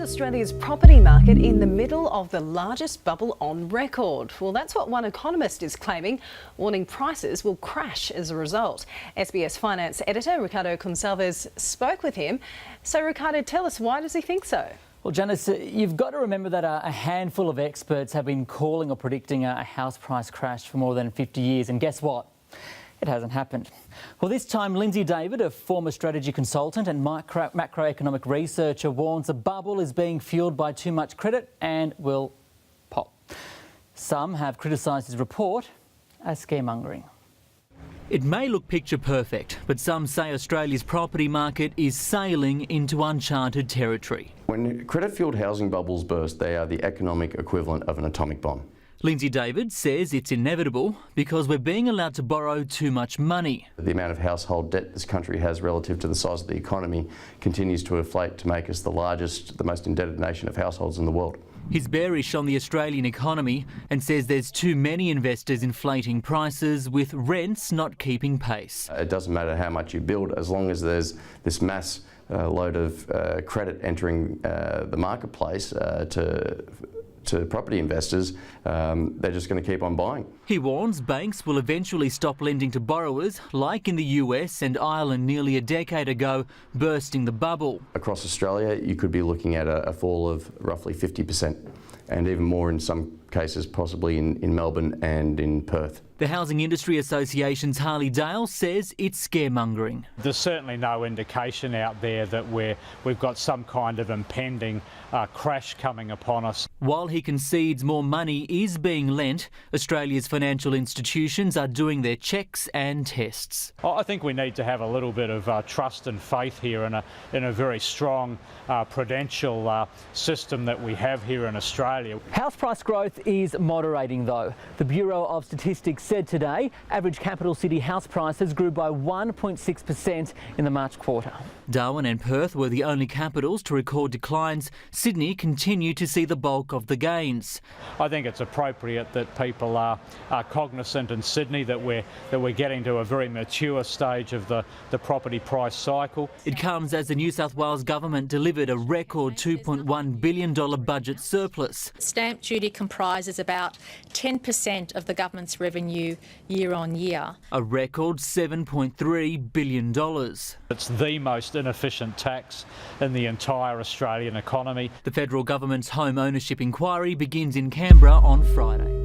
Australia's property market in the middle of the largest bubble on record? Well, that's what one economist is claiming, warning prices will crash as a result. SBS finance editor Ricardo Gonçalves spoke with him. So, Ricardo, tell us, why does he think so? Well, Janice, you've got to remember that a handful of experts have been calling or predicting a house price crash for more than 50 years. And guess what? It hasn't happened. Well, this time, Lindsay David, a former strategy consultant and macroeconomic researcher, warns the bubble is being fuelled by too much credit and will pop. Some have criticised his report as scaremongering. It may look picture perfect, but some say Australia's property market is sailing into uncharted territory. When credit-fuelled housing bubbles burst, they are the economic equivalent of an atomic bomb. Lindsay David says it's inevitable because we're being allowed to borrow too much money. The amount of household debt this country has relative to the size of the economy continues to inflate to make us the largest, the most indebted nation of households in the world. He's bearish on the Australian economy and says there's too many investors inflating prices with rents not keeping pace. It doesn't matter how much you build, as long as there's this mass load of credit entering the marketplace to property investors, they're just going to keep on buying. He warns banks will eventually stop lending to borrowers, like in the US and Ireland nearly a decade ago, bursting the bubble. Across Australia, you could be looking at a fall of roughly 50%, and even more in some cases, possibly in Melbourne and in Perth. The Housing Industry Association's Harley Dale says it's scaremongering. There's certainly no indication out there that we've got some kind of impending crash coming upon us. While he concedes more money is being lent, Australia's financial institutions are doing their checks and tests. I think we need to have a little bit of trust and faith here in a very strong prudential system that we have here in Australia. House price growth is moderating though. The Bureau of Statistics said today average capital city house prices grew by 1.6% in the March quarter. Darwin and Perth were the only capitals to record declines. Sydney continued to see the bulk of the gains. I think it's appropriate that people are cognisant in Sydney that we're getting to a very mature stage of the property price cycle. It comes as the New South Wales government delivered a record $2.1 billion budget surplus. Stamp duty comprises about 10% of the government's revenue year on year. A record $7.3 billion. It's the most inefficient tax in the entire Australian economy. The federal government's home ownership inquiry begins in Canberra on Friday.